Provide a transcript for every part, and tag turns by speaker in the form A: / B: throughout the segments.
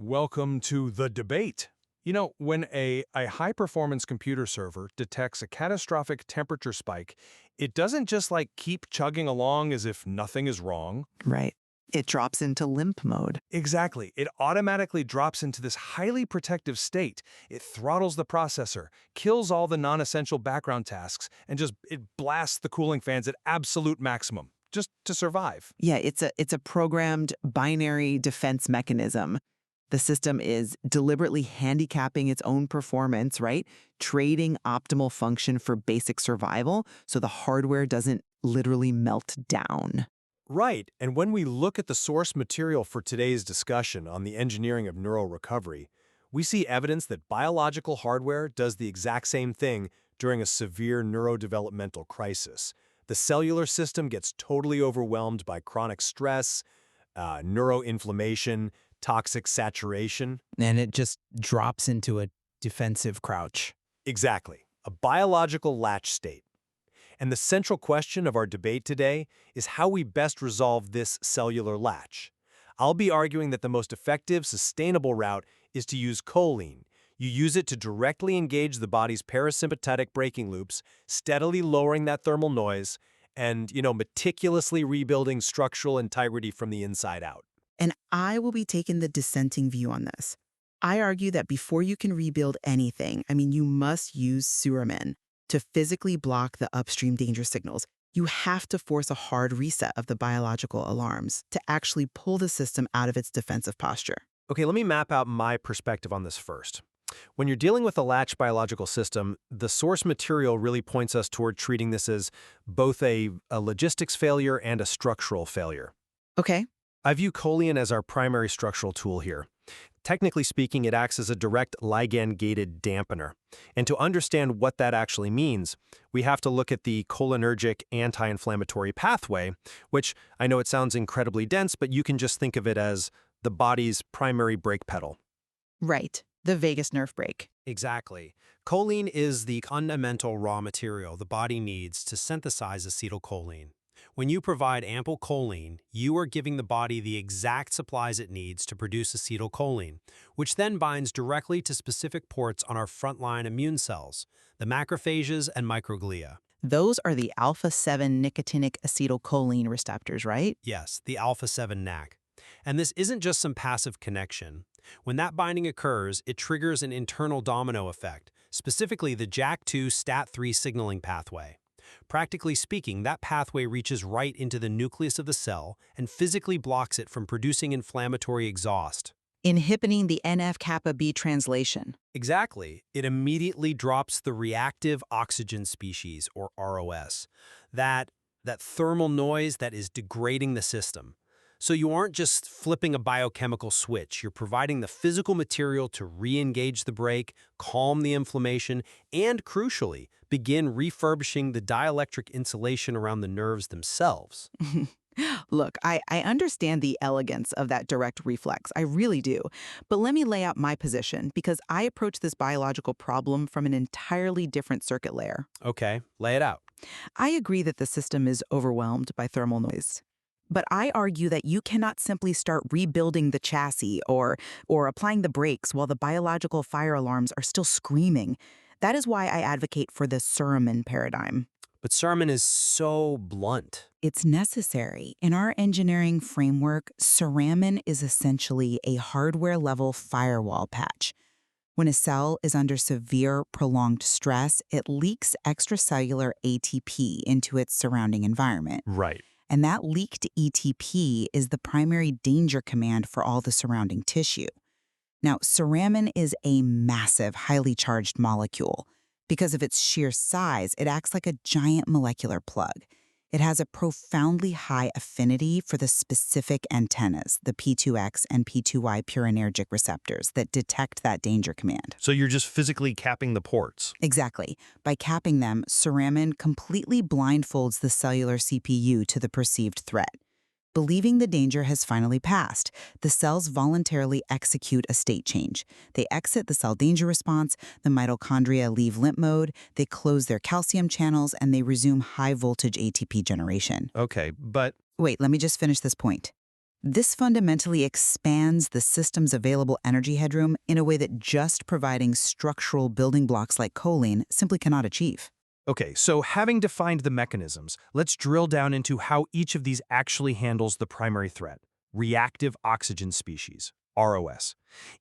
A: Welcome to the debate. When a high-performance computer server detects a catastrophic temperature spike, it doesn't just keep chugging along as if nothing is wrong.
B: Right. It drops into limp mode.
A: Exactly. It automatically drops into this highly protective state. It throttles the processor, kills all the non-essential background tasks, and it blasts the cooling fans at absolute maximum, just to survive.
B: Yeah, it's a programmed binary defense mechanism. The system is deliberately handicapping its own performance, right? Trading optimal function for basic survival so the hardware doesn't literally melt down.
A: Right, and when we look at the source material for today's discussion on the engineering of neuro-recovery, we see evidence that biological hardware does the exact same thing during a severe neurodevelopmental crisis. The cellular system gets totally overwhelmed by chronic stress, neuroinflammation, toxic saturation.
C: And it just drops into a defensive crouch.
A: Exactly, a biological latch state. And the central question of our debate today is how we best resolve this cellular latch. I'll be arguing that the most effective, sustainable route is to use choline. You use it to directly engage the body's parasympathetic braking loops, steadily lowering that thermal noise, and, meticulously rebuilding structural integrity from the inside out.
D: And I will be taking the dissenting view on this. I argue that before you can rebuild anything, you must use Suramin to physically block the upstream danger signals. You have to force a hard reset of the biological alarms to actually pull the system out of its defensive posture.
A: Okay, let me map out my perspective on this first. When you're dealing with a latch biological system, the source material really points us toward treating this as both a logistics failure and a structural failure.
D: Okay.
A: I view choline as our primary structural tool here. Technically speaking, it acts as a direct ligand-gated dampener. And to understand what that actually means, we have to look at the cholinergic anti-inflammatory pathway, which I know it sounds incredibly dense, but you can just think of it as the body's primary brake pedal.
D: Right. The vagus nerve brake.
C: Exactly. Choline is the fundamental raw material the body needs to synthesize acetylcholine. When you provide ample choline, you are giving the body the exact supplies it needs to produce acetylcholine, which then binds directly to specific ports on our frontline immune cells, the macrophages and microglia.
D: Those are the alpha-7 nicotinic acetylcholine receptors, right?
C: Yes, the alpha-7 NAC. And this isn't just some passive connection. When that binding occurs, it triggers an internal domino effect, specifically the JAK2 STAT3 signaling pathway. Practically speaking, that pathway reaches right into the nucleus of the cell and physically blocks it from producing inflammatory exhaust.
D: Inhibiting the NF-kappa B translation.
C: Exactly. It immediately drops the reactive oxygen species, or ROS, that thermal noise that is degrading the system. So you aren't just flipping a biochemical switch, you're providing the physical material to re-engage the brake, calm the inflammation, and crucially, begin refurbishing the dielectric insulation around the nerves themselves.
D: Look, I understand the elegance of that direct reflex. I really do. But let me lay out my position because I approach this biological problem from an entirely different circuit layer.
C: Okay, lay it out.
D: I agree that the system is overwhelmed by thermal noise. But I argue that you cannot simply start rebuilding the chassis or applying the brakes while the biological fire alarms are still screaming. That is why I advocate for the Suramin paradigm.
C: But Suramin is so blunt.
D: It's necessary. In our engineering framework, Suramin is essentially a hardware-level firewall patch. When a cell is under severe, prolonged stress, it leaks extracellular ATP into its surrounding environment.
A: Right.
D: And that leaked eATP is the primary danger command for all the surrounding tissue. Now, Suramin is a massive, highly charged molecule. Because of its sheer size, it acts like a giant molecular plug. It has a profoundly high affinity for the specific antennas, the P2X and P2Y purinergic receptors that detect that danger command.
A: So you're just physically capping the ports.
D: Exactly. By capping them, Suramin completely blindfolds the cellular CPU to the perceived threat. Believing the danger has finally passed, the cells voluntarily execute a state change. They exit the cell danger response, the mitochondria leave limp mode, they close their calcium channels, and they resume high-voltage ATP generation.
A: Okay, but
D: Wait, let me just finish this point. This fundamentally expands the system's available energy headroom in a way that just providing structural building blocks like choline simply cannot achieve.
A: Okay, so having defined the mechanisms, let's drill down into how each of these actually handles the primary threat, reactive oxygen species, ROS.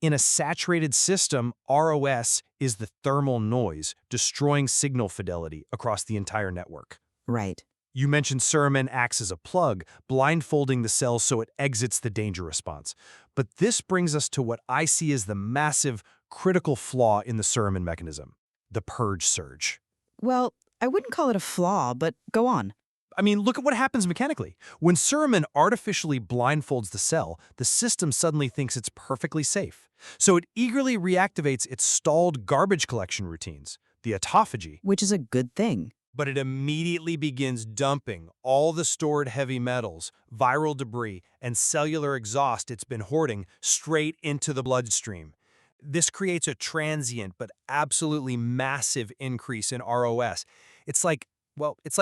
A: In a saturated system, ROS is the thermal noise, destroying signal fidelity across the entire network.
D: Right.
A: You mentioned Suramin acts as a plug, blindfolding the cell so it exits the danger response. But this brings us to what I see as the massive, critical flaw in the Suramin mechanism, the purge surge.
B: Well, I wouldn't call it a flaw, but go on.
A: I mean, look at what happens mechanically. When Suramin artificially blindfolds the cell, the system suddenly thinks it's perfectly safe. So it eagerly reactivates its stalled garbage collection routines, the autophagy.
B: Which is a good thing.
A: But it immediately begins dumping all the stored heavy metals, viral debris, and cellular exhaust it's been hoarding straight into the bloodstream. This creates a transient but absolutely massive increase in ROS. It's like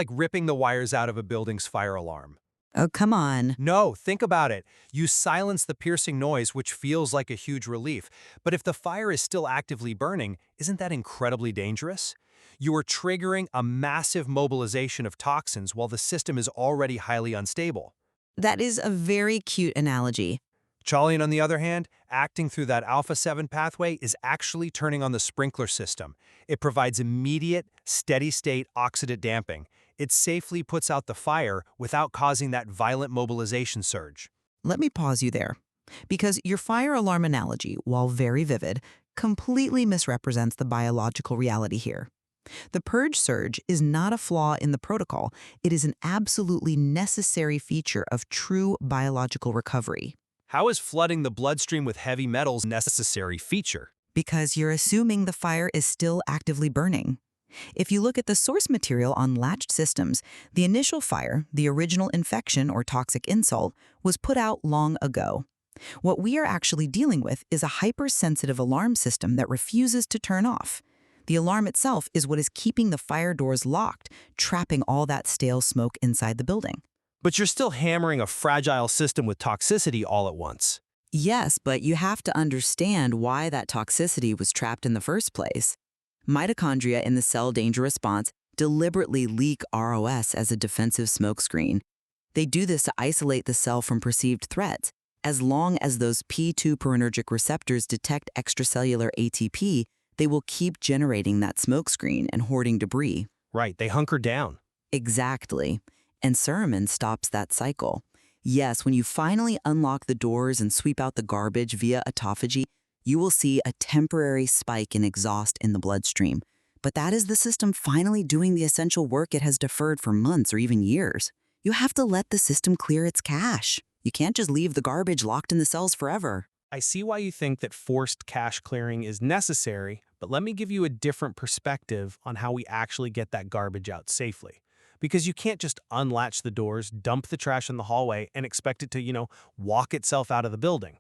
A: ripping the wires out of a building's fire alarm.
B: Oh, come on.
A: No, think about it. You silence the piercing noise, which feels like a huge relief. But if the fire is still actively burning, isn't that incredibly dangerous? You are triggering a massive mobilization of toxins while the system is already highly unstable.
B: That is a very cute analogy.
A: Choline, on the other hand, acting through that alpha-7 pathway is actually turning on the sprinkler system. It provides immediate, steady-state oxidant damping. It safely puts out the fire without causing that violent mobilization surge.
B: Let me pause you there, because your fire alarm analogy, while very vivid, completely misrepresents the biological reality here. The purge surge is not a flaw in the protocol. It is an absolutely necessary feature of true biological recovery.
A: How is flooding the bloodstream with heavy metals a necessary feature?
B: Because you're assuming the fire is still actively burning. If you look at the source material on latched systems, the initial fire, the original infection or toxic insult, was put out long ago. What we are actually dealing with is a hypersensitive alarm system that refuses to turn off. The alarm itself is what is keeping the fire doors locked, trapping all that stale smoke inside the building.
A: But you're still hammering a fragile system with toxicity all at once.
B: Yes, but you have to understand why that toxicity was trapped in the first place. Mitochondria in the cell danger response deliberately leak ROS as a defensive smokescreen. They do this to isolate the cell from perceived threats. As long as those P2 purinergic receptors detect extracellular ATP, they will keep generating that smokescreen and hoarding debris.
A: Right, they hunker down.
B: Exactly. And Suramin stops that cycle. Yes, when you finally unlock the doors and sweep out the garbage via autophagy, you will see a temporary spike in exhaust in the bloodstream. But that is the system finally doing the essential work it has deferred for months or even years. You have to let the system clear its cache. You can't just leave the garbage locked in the cells forever.
C: I see why you think that forced cache clearing is necessary, but let me give you a different perspective on how we actually get that garbage out safely. Because you can't just unlatch the doors, dump the trash in the hallway, and expect it to, walk itself out of the building.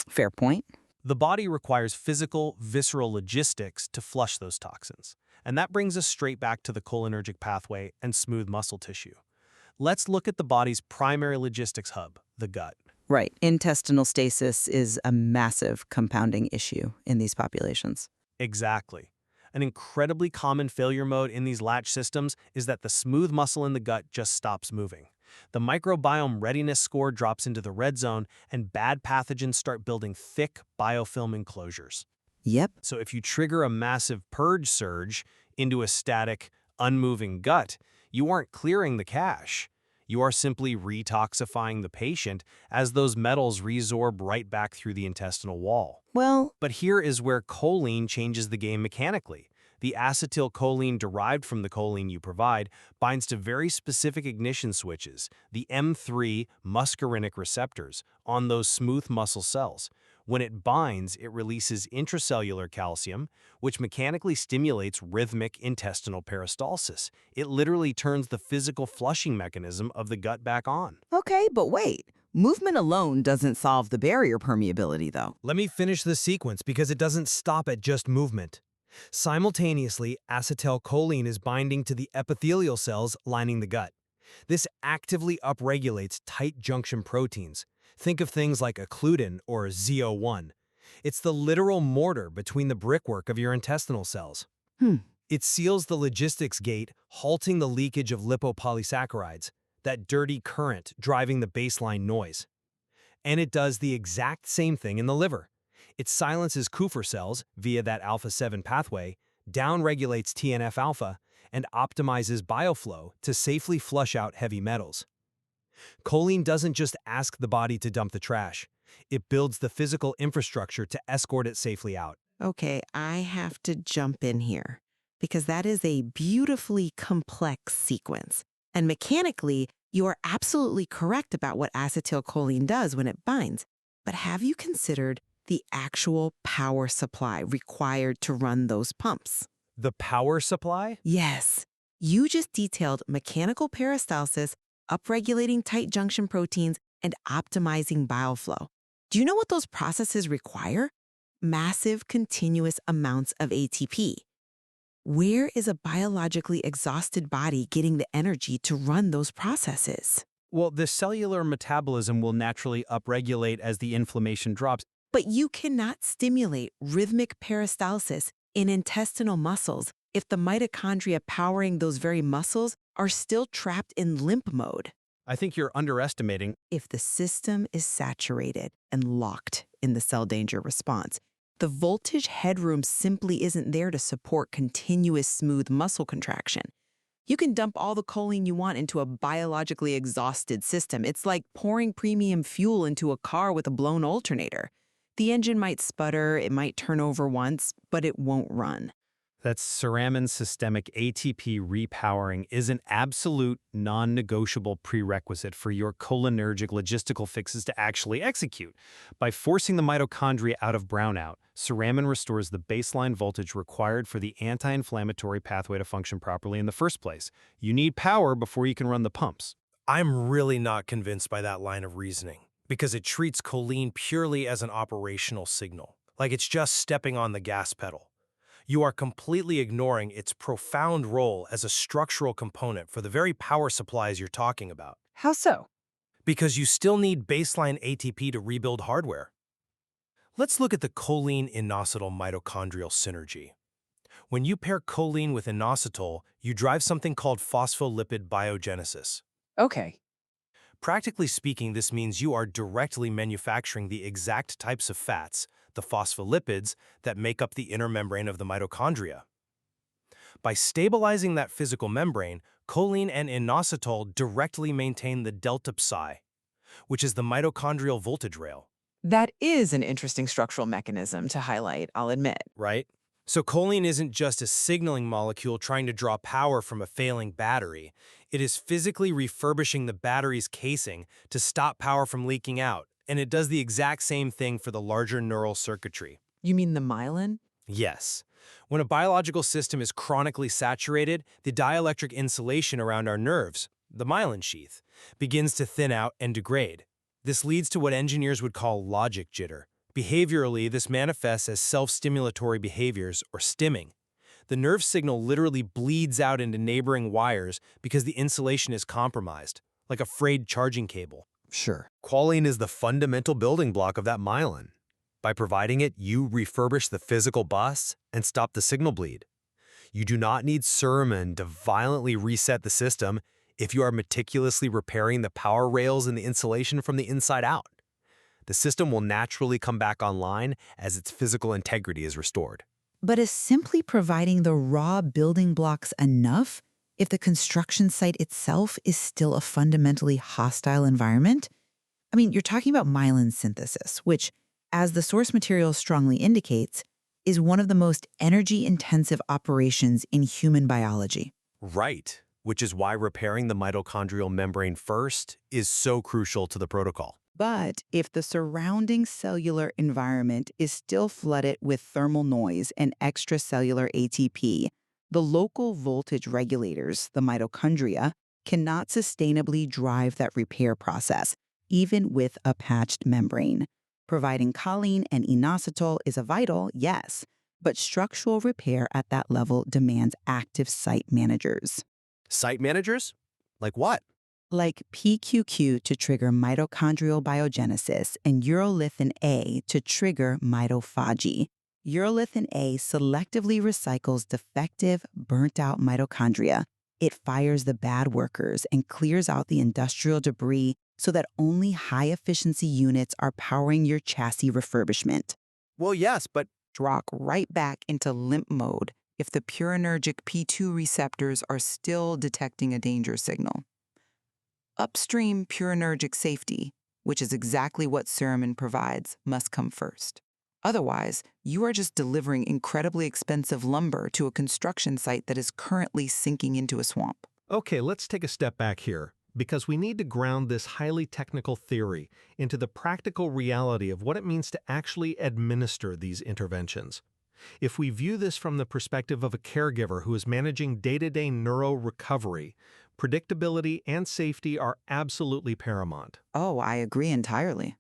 B: Fair point.
C: The body requires physical, visceral logistics to flush those toxins. And that brings us straight back to the cholinergic pathway and smooth muscle tissue. Let's look at the body's primary logistics hub, the gut.
B: Right. Intestinal stasis is a massive compounding issue in these populations.
C: Exactly. An incredibly common failure mode in these latch systems is that the smooth muscle in the gut just stops moving. The microbiome readiness score drops into the red zone, and bad pathogens start building thick biofilm enclosures.
B: Yep.
C: So if you trigger a massive purge surge into a static, unmoving gut, you aren't clearing the cache. You are simply retoxifying the patient as those metals resorb right back through the intestinal wall.
B: Well,
C: But here is where choline changes the game mechanically. The acetylcholine derived from the choline you provide binds to very specific ignition switches, the M3 muscarinic receptors, on those smooth muscle cells. When it binds, it releases intracellular calcium, which mechanically stimulates rhythmic intestinal peristalsis. It literally turns the physical flushing mechanism of the gut back on.
B: okay, but wait. Movement alone doesn't solve the barrier permeability, though.
C: Let me finish the sequence because it doesn't stop at just movement. Simultaneously, acetylcholine is binding to the epithelial cells lining the gut. This actively upregulates tight junction proteins,
A: Think of things like occludin or ZO1. It's the literal mortar between the brickwork of your intestinal cells.
B: Hmm.
A: It seals the logistics gate, halting the leakage of lipopolysaccharides, that dirty current driving the baseline noise. And it does the exact same thing in the liver. It silences Kupffer cells via that alpha-7 pathway, downregulates TNF-alpha, and optimizes bioflow to safely flush out heavy metals. Choline doesn't just ask the body to dump the trash. It builds the physical infrastructure to escort it safely out.
B: Okay, I have to jump in here because that is a beautifully complex sequence. And mechanically, you are absolutely correct about what acetylcholine does when it binds. But have you considered the actual power supply required to run those pumps?
A: The power supply?
B: Yes, you just detailed mechanical peristalsis, upregulating tight junction proteins, and optimizing bioflow. Do you know what those processes require? Massive continuous amounts of ATP. Where is a biologically exhausted body getting the energy to run those processes?
A: Well, the cellular metabolism will naturally upregulate as the inflammation drops.
B: But you cannot stimulate rhythmic peristalsis in intestinal muscles if the mitochondria powering those very muscles are still trapped in limp mode.
A: I think you're underestimating.
B: If the system is saturated and locked in the cell danger response, the voltage headroom simply isn't there to support continuous smooth muscle contraction. You can dump all the choline you want into a biologically exhausted system. It's like pouring premium fuel into a car with a blown alternator. The engine might sputter, it might turn over once, but it won't run.
A: That Suramin systemic ATP repowering is an absolute non-negotiable prerequisite for your cholinergic logistical fixes to actually execute. By forcing the mitochondria out of brownout, Suramin restores the baseline voltage required for the anti-inflammatory pathway to function properly in the first place. You need power before you can run the pumps.
C: I'm really not convinced by that line of reasoning, because it treats choline purely as an operational signal, like it's just stepping on the gas pedal. You are completely ignoring its profound role as a structural component for the very power supplies you're talking about.
B: How so?
C: Because you still need baseline ATP to rebuild hardware. Let's look at the choline-inositol mitochondrial synergy. When you pair choline with inositol, you drive something called phospholipid biogenesis.
B: Okay.
C: Practically speaking, this means you are directly manufacturing the exact types of fats, the phospholipids, that make up the inner membrane of the mitochondria. By stabilizing that physical membrane, choline and inositol directly maintain the delta psi, which is the mitochondrial voltage rail.
B: That is an interesting structural mechanism to highlight, I'll admit.
C: Right? So choline isn't just a signaling molecule trying to draw power from a failing battery. It is physically refurbishing the battery's casing to stop power from leaking out. And it does the exact same thing for the larger neural circuitry.
B: You mean the myelin?
C: Yes. When a biological system is chronically saturated, the dielectric insulation around our nerves, the myelin sheath, begins to thin out and degrade. This leads to what engineers would call logic jitter. Behaviorally, this manifests as self-stimulatory behaviors, or stimming. The nerve signal literally bleeds out into neighboring wires because the insulation is compromised, like a frayed charging cable.
A: Sure. Choline is the fundamental building block of that myelin. By providing it, you refurbish the physical bus and stop the signal bleed. You do not need Suramin to violently reset the system if you are meticulously repairing the power rails and the insulation from the inside out. The system will naturally come back online as its physical integrity is restored.
D: But is simply providing the raw building blocks enough if the construction site itself is still a fundamentally hostile environment? I mean, you're talking about myelin synthesis, which, as the source material strongly indicates, is one of the most energy-intensive operations in human biology.
A: Right, which is why repairing the mitochondrial membrane first is so crucial to the protocol.
B: But if the surrounding cellular environment is still flooded with thermal noise and extracellular ATP, the local voltage regulators, the mitochondria, cannot sustainably drive that repair process, even with a patched membrane. Providing choline and inositol is a vital, yes, but structural repair at that level demands active site managers.
A: Site managers? Like what?
D: like PQQ to trigger mitochondrial biogenesis and urolithin A to trigger mitophagy. Urolithin A selectively recycles defective, burnt-out mitochondria. It fires the bad workers and clears out the industrial debris so that only high-efficiency units are powering your chassis refurbishment.
A: Well, yes, but
B: Rock right back into limp mode if the purinergic P2 receptors are still detecting a danger signal. Upstream purinergic safety, which is exactly what Suramin provides, must come first. Otherwise, you are just delivering incredibly expensive lumber to a construction site that is currently sinking into a swamp.
E: Okay, let's take a step back here, because we need to ground this highly technical theory into the practical reality of what it means to actually administer these interventions. If we view this from the perspective of a caregiver who is managing day-to-day neuro-recovery, predictability and safety are absolutely paramount.
B: Oh, I agree entirely.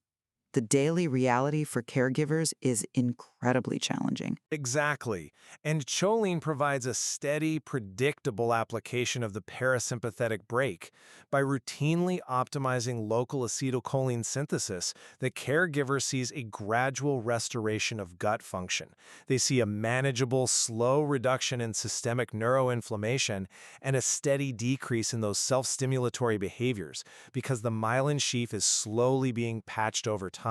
B: The daily reality for caregivers is incredibly challenging.
A: exactly. And choline provides a steady, predictable application of the parasympathetic brake. By routinely optimizing local acetylcholine synthesis, the caregiver sees a gradual restoration of gut function. They see a manageable, slow reduction in systemic neuroinflammation and a steady decrease in those self-stimulatory behaviors because the myelin sheath is slowly being patched over time.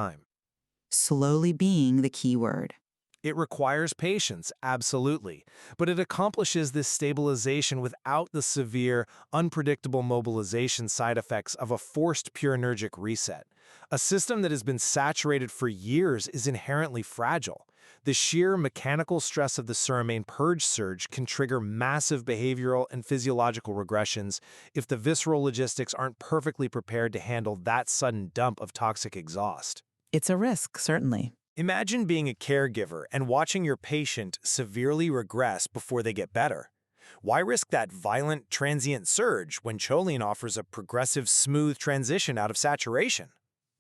B: Slowly being the key word.
A: It requires patience, absolutely, but it accomplishes this stabilization without the severe, unpredictable mobilization side effects of a forced purinergic reset. A system that has been saturated for years is inherently fragile. The sheer mechanical stress of the Suramin purge surge can trigger massive behavioral and physiological regressions if the visceral logistics aren't perfectly prepared to handle that sudden dump of toxic exhaust.
B: It's a risk, certainly.
A: Imagine being a caregiver and watching your patient severely regress before they get better. Why risk that violent, transient surge when choline offers a progressive, smooth transition out of saturation?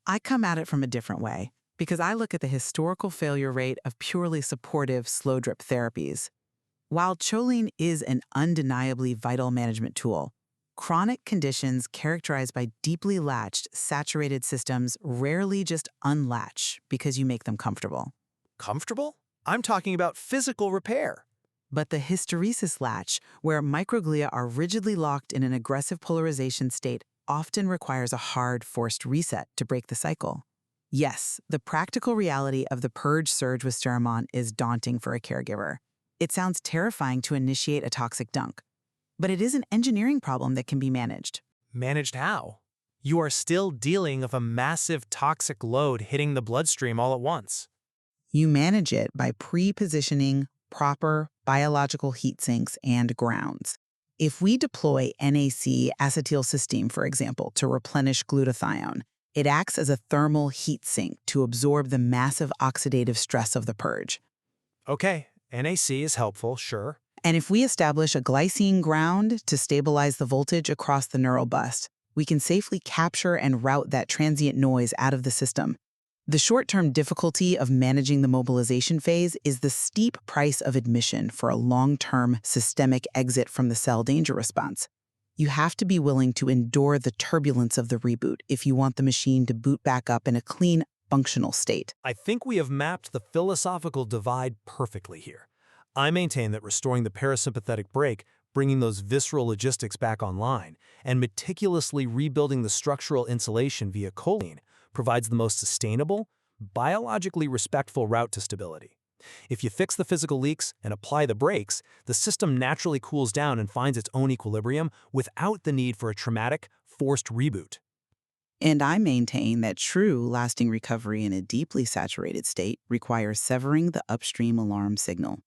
B: I come at it from a different way because I look at the historical failure rate of purely supportive slow drip therapies. While choline is an undeniably vital management tool, chronic conditions characterized by deeply latched, saturated systems rarely just unlatch because you make them comfortable.
A: Comfortable? I'm talking about physical repair.
B: But the hysteresis latch, where microglia are rigidly locked in an aggressive polarization state, often requires a hard, forced reset to break the cycle. Yes, the practical reality of the purge surge with Suramin is daunting for a caregiver. It sounds terrifying to initiate a toxic dunk, but it is an engineering problem that can be managed.
A: Managed how? You are still dealing with a massive toxic load hitting the bloodstream all at once.
B: You manage it by pre-positioning proper biological heat sinks and grounds. If we deploy NAC-acetylcysteine, for example, to replenish glutathione, it acts as a thermal heat sink to absorb the massive oxidative stress of the purge.
A: Okay, NAC is helpful, sure.
B: And if we establish a glycine ground to stabilize the voltage across the neural bust, we can safely capture and route that transient noise out of the system. The short-term difficulty of managing the mobilization phase is the steep price of admission for a long-term systemic exit from the cell danger response. You have to be willing to endure the turbulence of the reboot if you want the machine to boot back up in a clean, functional state.
A: I think we have mapped the philosophical divide perfectly here. I maintain that restoring the parasympathetic brake, bringing those visceral logistics back online, and meticulously rebuilding the structural insulation via choline provides the most sustainable, biologically respectful route to stability. If you fix the physical leaks and apply the brakes, the system naturally cools down and finds its own equilibrium without the need for a traumatic, forced reboot.
B: And I maintain that true, lasting recovery in a deeply saturated state requires severing the upstream alarm signal.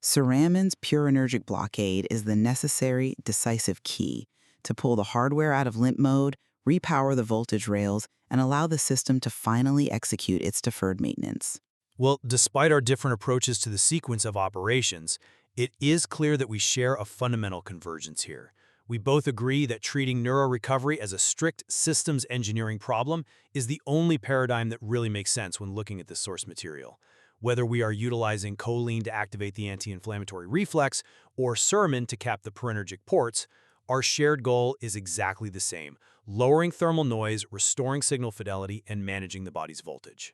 B: Suramin's purinergic blockade is the necessary, decisive key to pull the hardware out of limp mode, repower the voltage rails, and allow the system to finally execute its deferred maintenance.
A: Well, despite our different approaches to the sequence of operations, it is clear that we share a fundamental convergence here. We both agree that treating neuro-recovery as a strict systems engineering problem is the only paradigm that really makes sense when looking at this source material. Whether we are utilizing choline to activate the anti-inflammatory reflex or Suramin to cap the purinergic ports, Our shared goal is exactly the same: lowering thermal noise, restoring signal fidelity, and managing the body's voltage.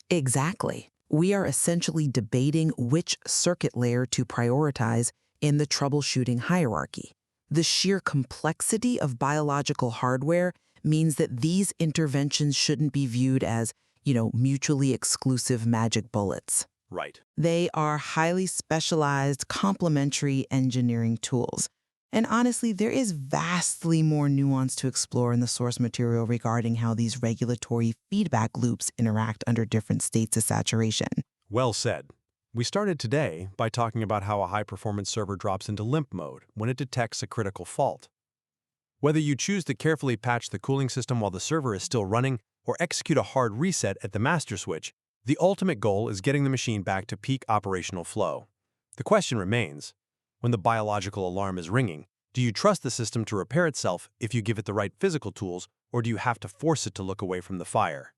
B: Exactly. We are essentially debating which circuit layer to prioritize in the troubleshooting hierarchy. The sheer complexity of biological hardware means that these interventions shouldn't be viewed as, mutually exclusive magic bullets.
A: Right.
B: They are highly specialized complementary engineering tools. And honestly, there is vastly more nuance to explore in the source material regarding how these regulatory feedback loops interact under different states of saturation.
A: Well said. We started today by talking about how a high-performance server drops into limp mode when it detects a critical fault. Whether you choose to carefully patch the cooling system while the server is still running or execute a hard reset at the master switch, the ultimate goal is getting the machine back to peak operational flow. The question remains, when the biological alarm is ringing, do you trust the system to repair itself if you give it the right physical tools, or do you have to force it to look away from the fire?